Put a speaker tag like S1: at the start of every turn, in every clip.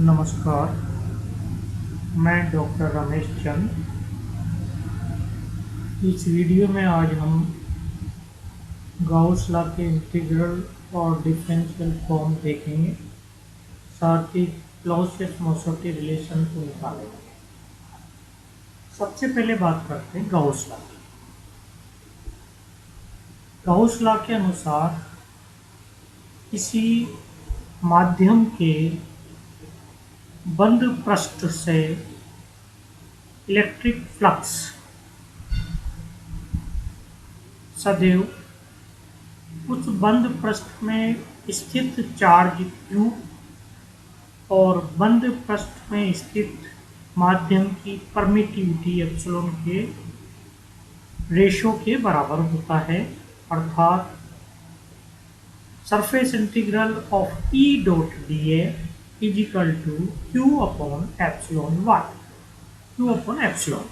S1: नमस्कार, मैं डॉक्टर रमेश चंद। इस वीडियो में आज हम गाउस लॉ के इंटीग्रल और डिफरेंशियल फॉर्म देखेंगे, साथ ही क्लॉसियस-मोसर्टी रिलेशन को निकालेंगे। सबसे पहले बात करते हैं गाउस लॉ की। गाउस लॉ के अनुसार किसी माध्यम के बंद पृष्ठ से इलेक्ट्रिक फ्लक्स सदैव उस बंद पृष्ठ में स्थित चार्ज Q और बंद पृष्ठ में स्थित माध्यम की परमिटिविटी एप्सिलॉन के रेशो के बराबर होता है, अर्थात surface integral of E dot dA is equal to Q upon epsilon y, Q upon epsilon.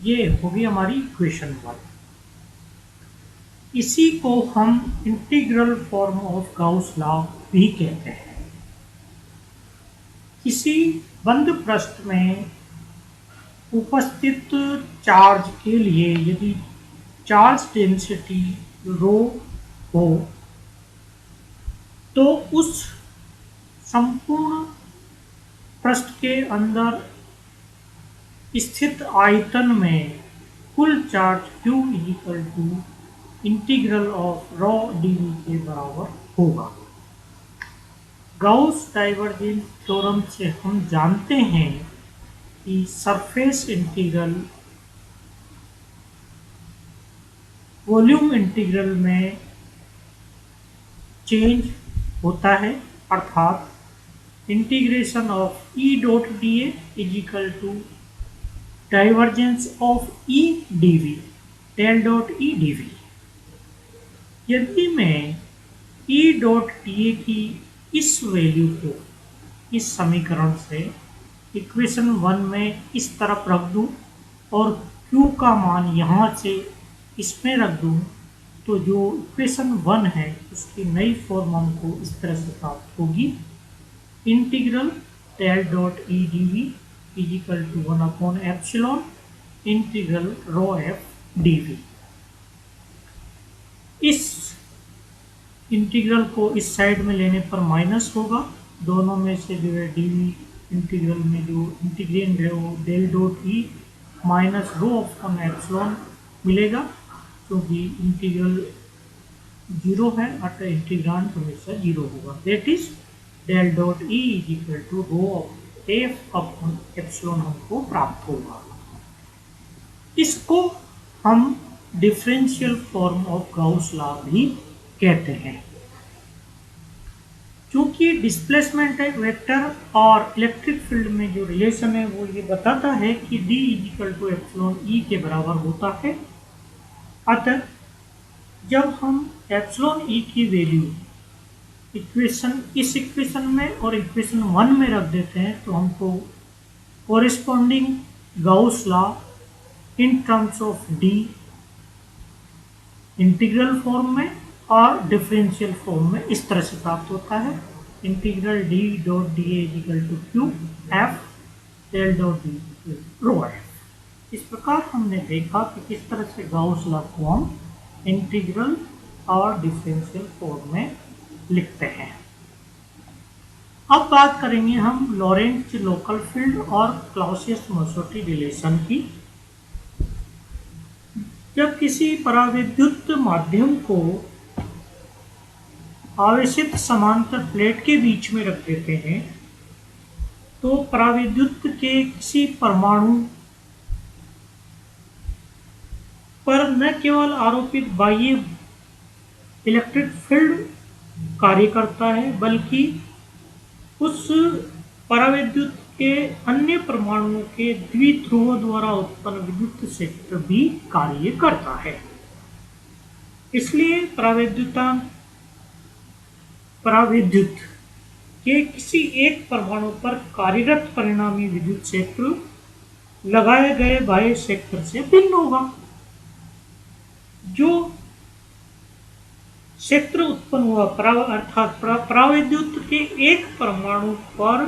S1: ये होगी हमारी इक्वेशन 1। इसी को हम integral form of Gauss law भी कहते हैं। किसी बंद पृष्ठ में उपस्थित चार्ज के लिए यदि चार्ज डेंसिटी रो हो तो उस संपूर्ण पृष्ठ के अंदर स्थित आयतन में कुल charge Q equal to integral of rho dV के बराबर होगा। गाउस डाइवर्जेंस थ्योरम से हम जानते हैं कि सरफेस इंटीग्रल वॉल्यूम इंटीग्रल में चेंज होता है, अर्थात integration of E dot dA is equal to divergence of E dV, del dot E dV। यदि मैं E डॉट dA की इस वैल्यू को इस समीकरण से इक्वेशन 1 में इस तरफ रख दूं और Q का मान यहाँ से इसमें रख दूं, तो जो इक्वेशन 1 है उसकी नई फॉर्म हमको इस तरह से प्राप्त होगी। Integral del dot E dV is equal to 1 upon epsilon integral rho F dV। इस इंटीग्रल को इस साइड में लेने पर माइनस होगा, दोनों में से जो है dV इंटीग्रल में जो इंटीग्रेंड है वो del dot E minus rho upon epsilon मिलेगा, क्योंकि इंटीग्रल 0 है अतः इंटीग्रांड हमेशा 0 होगा। That is del dot E is equal to rho of F upon epsilon हमको प्राप्त होगा। इसको हम differential form of Gauss law भी कहते हैं। चूंकि डिस्प्लेसमेंट है वेक्टर और इलेक्ट्रिक फील्ड में जो रिलेशन है वो ये बताता है कि D is equal to epsilon E के बराबर होता है, अतः जब हम एप्सिलॉन E की वैल्यू इस इक्वेशन में और इक्वेशन 1 में रख देते हैं तो हमको corresponding Gauss law in terms of D integral form में और डिफरेंशियल फॉर्म में इस तरह से प्राप्त होता है। Integral D dot dA is equal to Q F del dot D rho F। इस प्रकार हमने देखा कि किस तरह से गाउस लॉ को हम इंटीग्रल और डिफरेंशियल फॉर्म में लिखते हैं। अब बात करेंगे हम लॉरेंट्ज लोकल फील्ड और क्लॉसियस-मोसर्टी रिलेशन की। जब किसी परावैद्युत माध्यम को आवेशित समांतर प्लेट के बीच में रख देते हैं तो परावैद्युत के किसी परमाणु पर न केवल आरोपित बाह्य इलेक्ट्रिक फील्ड कार्य करता है बल्कि उस परावैद्युत के अन्य परमाणुओं के द्विध्रुव द्वारा उत्पन्न विद्युत क्षेत्र भी कार्य करता है। इसलिए परावैद्युत के किसी एक परमाणु पर कार्यरत परिणामी विद्युत क्षेत्र लगाए गए बाह्य क्षेत्र से भिन्न होगा। जो क्षेत्र उत्पन्न हुआ अर्थात परावैद्युत के एक परमाणु पर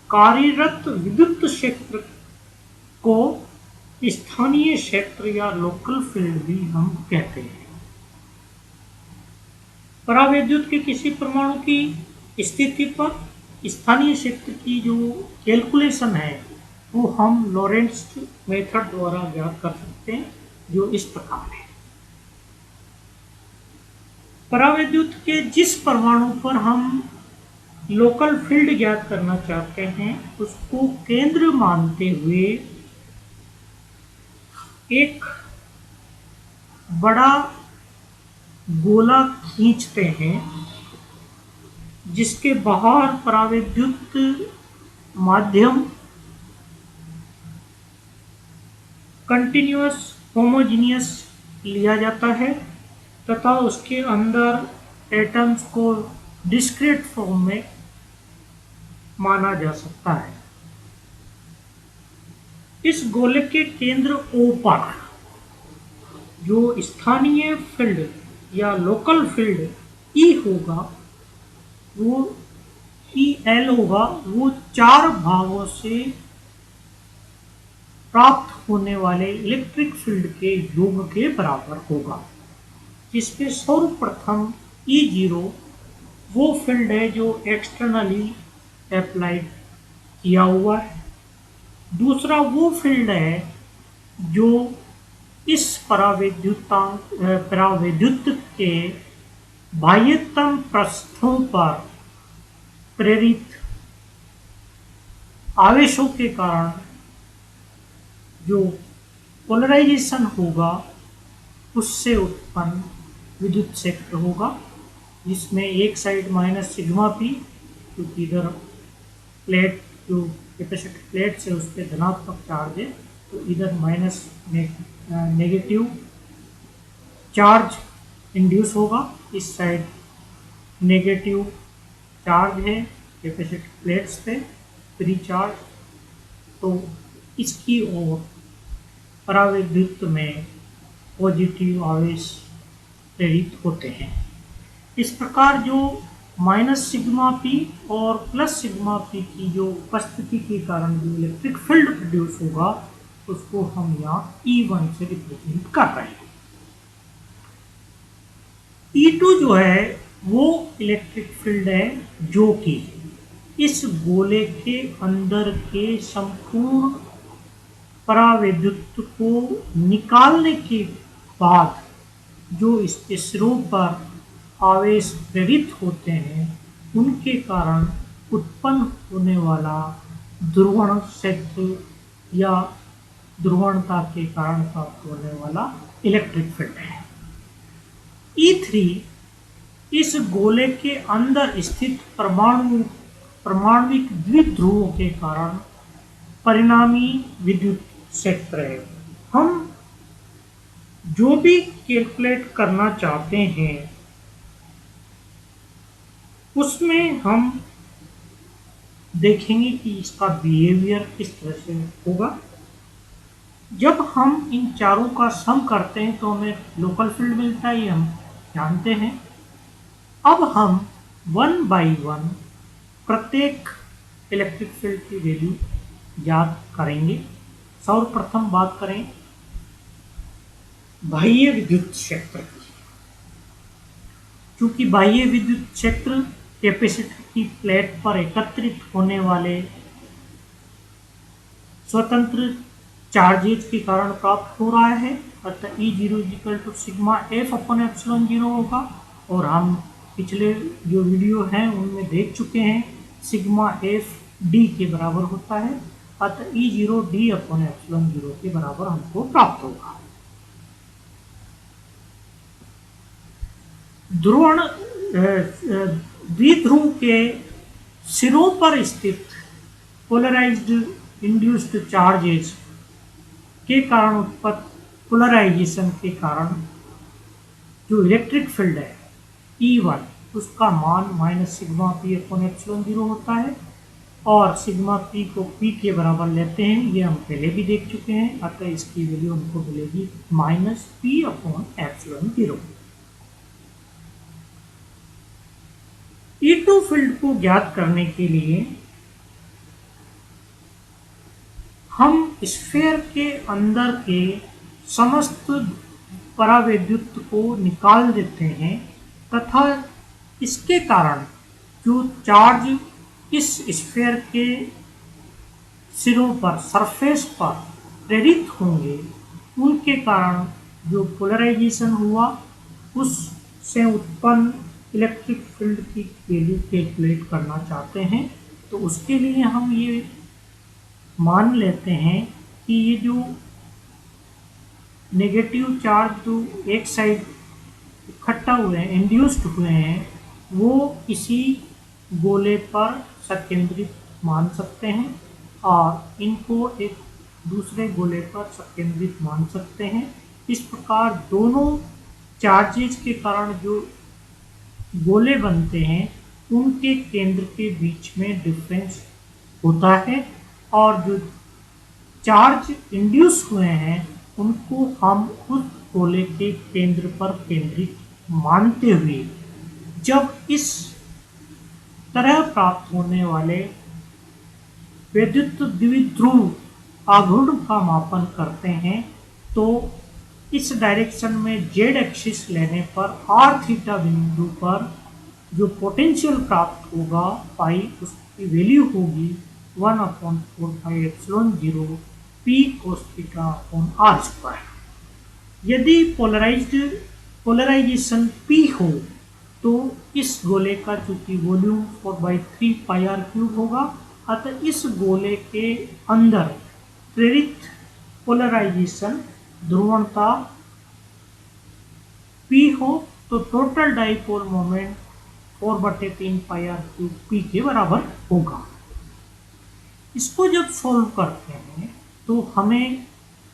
S1: कार्यरत विद्युत क्षेत्र को स्थानीय क्षेत्र या लोकल फील्ड भी हम कहते हैं। परावैद्युत के किसी परमाणु की स्थिति पर स्थानीय क्षेत्र की जो कैलकुलेशन है वो हम लॉरेंट्ज मेथड द्वारा ज्ञात कर सकते हैं, जो इस प्रकार है। परावैद्युत के जिस परमाणु पर हम लोकल फील्ड ज्ञात करना चाहते हैं उसको केंद्र मानते हुए एक बड़ा गोला खींचते हैं, जिसके बाहर परावैद्युत माध्यम कंटिन्यूअस होमोजीनियस लिया जाता है तथा उसके अंदर एटम्स को डिस्क्रीट फॉर्म में माना जा सकता है। इस गोले के केंद्र O पर जो स्थानीय फील्ड या लोकल फील्ड E होगा वो EL होगा, वो 4 भागों से प्राप्त होने वाले इलेक्ट्रिक फील्ड के योग के बराबर होगा, जिसमें सर्वप्रथम E0 वो फील्ड है जो एक्सटर्नली अप्लाइड किया हुआ है। दूसरा वो फील्ड है जो इस परावैद्युत के बाह्यतम पृष्ठों पर प्रेरित आवेशों के कारण जो पोलराइजेशन होगा उससे उत्पन्न विद्युत क्षेत्र होगा, जिसमें एक साइड माइनस सिग्मा पी, क्योंकि इधर प्लेट जो कैपेसिटर प्लेट से उस पर धनात्मक चार्ज है तो इधर माइनस नेगेटिव चार्ज इंड्यूस होगा, इस साइड नेगेटिव चार्ज है कैपेसिटर प्लेट्स पे फ्री चार्ज, तो इसकी ओर परावैद्युत में पॉजिटिव आवेश प्रेरित होते हैं। इस प्रकार जो माइनस सिग्मा पी और प्लस सिग्मा पी की जो उपस्थिति के कारण जो इलेक्ट्रिक फील्ड प्रोड्यूस होगा उसको हम यहाँ E1 से रिप्रेजेंट कर रहे हैं। E2 जो है वो इलेक्ट्रिक फील्ड है जो कि इस गोले के अंदर के संपूर्ण परावैद्युत को निकालने के बाद जो इस सिरों पर आवेश प्रेरित होते हैं उनके कारण उत्पन्न होने वाला ध्रुवण क्षेत्र या ध्रुवणता के कारण प्राप्त होने वाला इलेक्ट्रिक फील्ड है। E3 इस गोले के अंदर स्थित परमाणुविक द्विध्रुवों के कारण परिणामी विद्युत क्षेत्र है। हम जो भी कैलकुलेट करना चाहते हैं उसमें हम देखेंगे कि इसका बिहेवियर किस तरह से होगा। जब हम इन चारों का सम करते हैं तो हमें लोकल फील्ड मिलता है, ये हम जानते हैं। अब हम 1 बाई 1 प्रत्येक इलेक्ट्रिक फील्ड की वैल्यू ज्ञात करेंगे। सर्वप्रथम बात करें बाह्य विद्युत क्षेत्र की। चूंकि बाह्य विद्युत क्षेत्र कैपेसिटर की प्लेट पर एकत्रित होने वाले स्वतंत्र चार्जेज के कारण प्राप्त हो रहा है, अतः E0 = sigma F upon epsilon 0 होगा। और हम पिछले जो वीडियो हैं उनमें देख चुके हैं सिग्मा F D के बराबर होता है, अतः E0 D अपॉन एप्सिलॉन 0 के बराबर हमको प्राप्त होगा। द्विध्रुव के सिरों पर स्थित पोलराइज्ड इंड्यूस्ड चार्जेस के कारण उत्पन्न पोलराइजेशन के कारण जो इलेक्ट्रिक फील्ड है E1 उसका मान minus sigma P upon epsilon 0 होता है, और सिग्मा पी को पी के बराबर लेते हैं, ये हम पहले भी देख चुके हैं, अतः इसकी वैल्यू हमको मिलेगी minus P upon epsilon 0। E2 field को ज्ञात करने के लिए हम स्फीयर के अंदर के समस्त परावैद्युत को निकाल देते हैं तथा इसके कारण जो चार्ज इस स्फीयर के सिरों पर सरफेस पर प्रेरित होंगे उनके कारण जो पोलराइजेशन हुआ उससे उत्पन्न इलेक्ट्रिक फील्ड की वैल्यू कैलकुलेट करना चाहते हैं। तो उसके लिए हम ये मान लेते हैं कि ये जो नेगेटिव चार्ज जो एक साइड इकट्ठा हुए हैं, इंड्यूस्ड हुए हैं, वो किसी गोले पर संकेंद्रित मान सकते हैं और इनको एक दूसरे गोले पर संकेंद्रित मान सकते हैं। इस प्रकार दोनों चार्जेज के कारण जो गोले बनते हैं उनके केंद्र के बीच में डिफरेंस होता है और जो चार्ज इंड्यूस हुए हैं उनको हम उस गोले के केंद्र पर केंद्रित मानते हुए जब इस तरह प्राप्त होने वाले विद्युत द्विध्रुव आघूर्ण का मापन करते हैं तो इस डायरेक्शन में जेड एक्सिस लेने पर आर थीटा बिंदु पर जो पोटेंशियल प्राप्त होगा पाई उसकी वैल्यू होगी 1/4πε0 P cos theta upon R square. यदि पोलराइजेशन पी हो तो इस गोले का चूंकि वॉल्यूम 4/3 पाई आर क्यूब होगा अतः इस गोले के अंदर प्रेरित पोलराइजेशन ध्रुवणता P हो तो total dipole moment 4/3 pi R cube P के बराबर होगा। इसको जब सॉल्व करते हैं तो हमें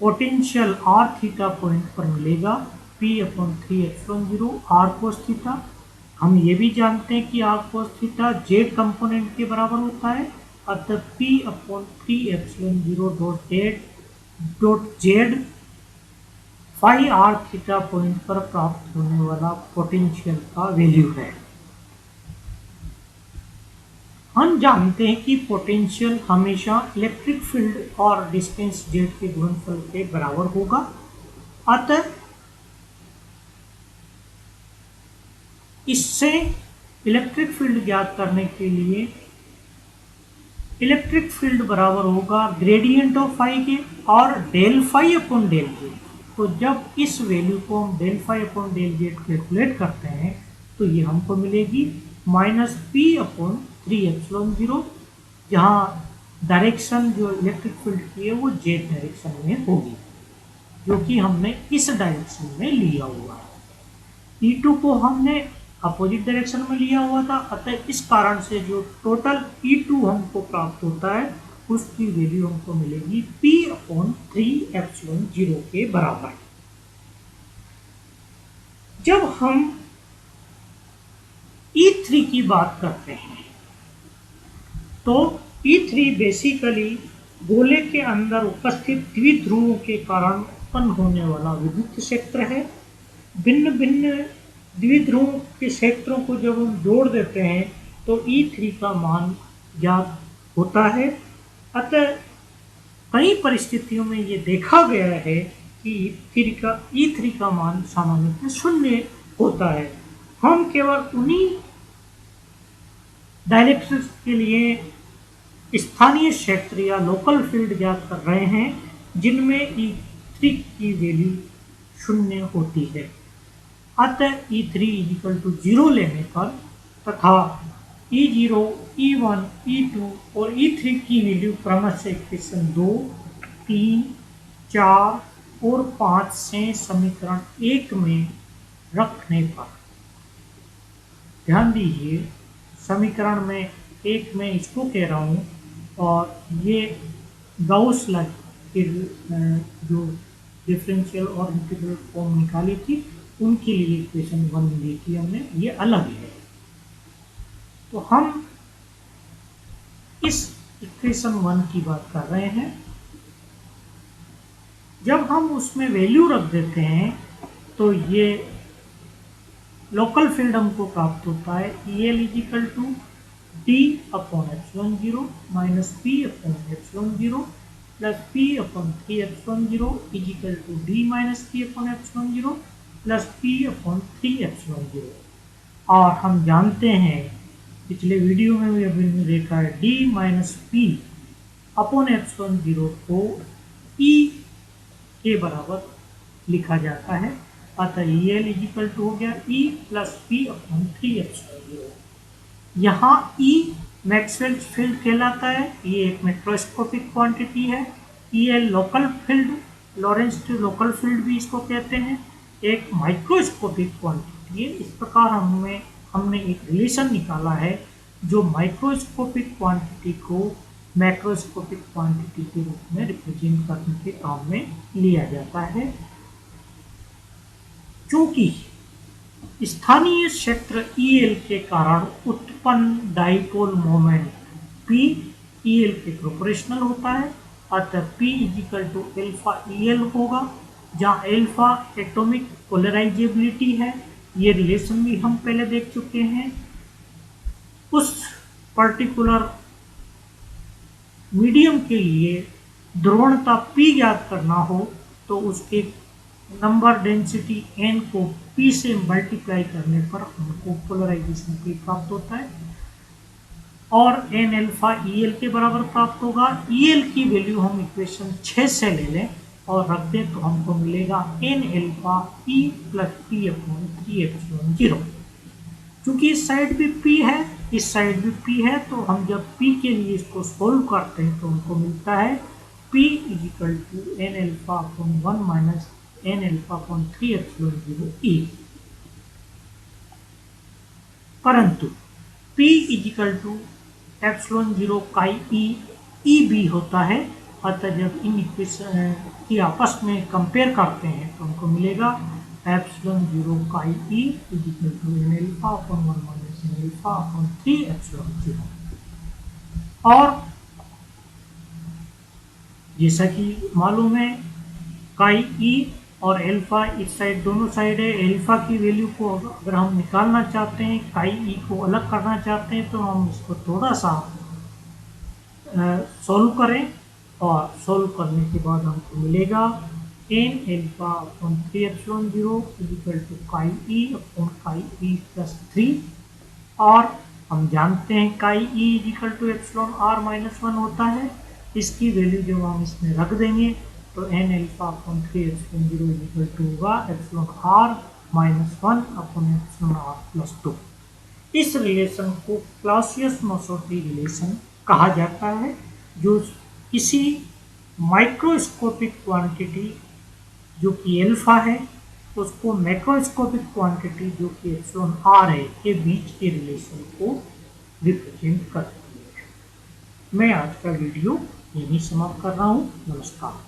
S1: पोटेंशियल r थीटा पॉइंट पर मिलेगा P/3ε0 r cos थीटा। हम ये भी जानते हैं कि r cos theta z component के बराबर होता है अतः P/3ε0 dot z phi r theta point पर प्राप्त होने वाला पोटेंशियल का वैल्यू है। हम जानते हैं कि पोटेंशियल हमेशा इलेक्ट्रिक फील्ड और डिस्टेंस z के गुणनफल के बराबर होगा। अतः इससे इलेक्ट्रिक फील्ड ज्ञात करने के लिए इलेक्ट्रिक फील्ड बराबर होगा ग्रेडियंट ऑफ फाई के और del phi upon del Z. तो जब इस वैल्यू को हम del phi upon del Z calculate करते हैं तो ये हमको मिलेगी -P/3ε0 जहाँ डायरेक्शन जो इलेक्ट्रिक फील्ड की है वो जेड डायरेक्शन में होगी जो कि हमने इस डायरेक्शन में लिया हुआ है। E2 को हमने अपोजिट डायरेक्शन में लिया हुआ था अतः इस कारण से जो टोटल E2 हमको प्राप्त होता है उसकी वैल्यू हमको मिलेगी P/3ε0 के बराबर। जब हम E3 की बात करते हैं तो E3 बेसिकली गोले के अंदर उपस्थित द्विध्रुवों के कारण उत्पन्न होने वाला विद्युत क्षेत्र है। भिन्न भिन्न द्विध्रुवों के क्षेत्रों को जब हम जोड़ देते हैं तो E3 का मान ज्ञात होता है। अतः कई परिस्थितियों में ये देखा गया है कि E3 का मान सामान्यतः 0 होता है। हम केवल उन्हीं डायलेक्ट्रिक्स के लिए स्थानीय क्षेत्र या लोकल फील्ड ज्ञात कर रहे हैं जिनमें E3 की वैल्यू 0 होती है। अतः E3 0 लेने पर तथा E0, E1, E2 और E3 की वैल्यू क्रमशः इक्वेशन 2, 3, 4 और 5 से समीकरण 1 में रखने पर ध्यान दीजिए समीकरण में 1 में इसको कह रहा हूँ और ये गाउस लॉ की जो डिफरेंशियल और इंटीग्रल फॉर्म निकाली थी उनके लिए इक्वेशन 1 ली थी हमने, ये अलग है। तो हम इस इक्वेशन 1 की बात कर रहे हैं। जब हम उसमें वैल्यू रख देते हैं तो ये लोकल फील्ड हमको प्राप्त होता है EL = D/ε0 - P/ε0 plus P upon 3 epsilon 0 is equal to D minus P upon epsilon 0 plus P upon 3 epsilon 0। और हम जानते हैं पिछले वीडियो में भी अभी देखा है D minus P upon epsilon 0 को ई के बराबर लिखा जाता है। अतः E L is equal to हो गया E plus P upon 3 epsilon 0। यहाँ ई मैक्सवेल फील्ड कहलाता है, ये एक मैक्रोस्कोपिक क्वांटिटी है। E L local field, Lawrence local field भी इसको कहते हैं, एक माइक्रोस्कोपिक क्वांटिटी है। इस प्रकार हमने एक रिलेशन निकाला है जो माइक्रोस्कोपिक क्वांटिटी को मैक्रोस्कोपिक क्वांटिटी के रूप में रिप्रेजेंट करने के काम में लिया जाता है। क्योंकि स्थानीय क्षेत्र EL के कारण उत्पन्न डाइपोल मोमेंट P EL के प्रोपोर्शनल होता है, अतः P is equal to alpha EL होगा, जहाँ एल्फा एटॉमिक पोलराइजेबिलिटी है। ये रिलेशन भी हम पहले देख चुके हैं। उस पर्टिकुलर मीडियम के लिए ध्रुवणता P ज्ञात करना हो तो उसके नंबर डेंसिटी n को P से मल्टीप्लाई करने पर हमको पोलराइजेशन P प्राप्त होता है और n अल्फा EL के बराबर प्राप्त होगा। EL की वैल्यू हम इक्वेशन 6 से ले लें और रख दें तो हमको मिलेगा n alpha E plus P upon 3 epsilon 0। क्योंकि इस साइड भी P है, इस साइड भी P है, तो हम जब P के लिए इसको सोल्व करते हैं तो हमको मिलता है P is equal to n alpha upon 1 minus n alpha upon 3 epsilon 0 E। परंतु P is equal to epsilon 0 chi E भी होता है। अतः जब इन इक्वेशन की आपस में कंपेयर करते हैं तो हमको मिलेगा epsilon 0 chi E is equal to n alpha upon 1 minus n alpha upon 3 epsilon 0। और जैसा कि मालूम है काई E और एल्फा इस साइड दोनों साइड है। एल्फा की वैल्यू को अगर हम निकालना चाहते हैं, काई ई को अलग करना चाहते हैं, तो हम इसको थोड़ा सा सोल्व करें और सोल्व करने के बाद हमको मिलेगा n alpha upon 3 epsilon 0 is equal to chi E upon काई ई प्लस 3। और हम जानते हैं chi E is equal to epsilon R minus 1 होता है। इसकी वैल्यू जब हम इसमें रख देंगे तो n alpha upon 3 epsilon 0 is equal to होगा epsilon R minus 1 upon epsilon R plus 2। इस रिलेशन को क्लाउसियस-मोसर्टी रिलेशन कहा जाता है, जो किसी माइक्रोस्कोपिक क्वांटिटी जो कि एल्फा है उसको मैक्रोस्कोपिक क्वांटिटी जो कि एप्सिलॉन आर है के बीच के रिलेशन को रिप्रेजेंट करती है। मैं आज का वीडियो यहीं समाप्त कर रहा हूँ। नमस्कार।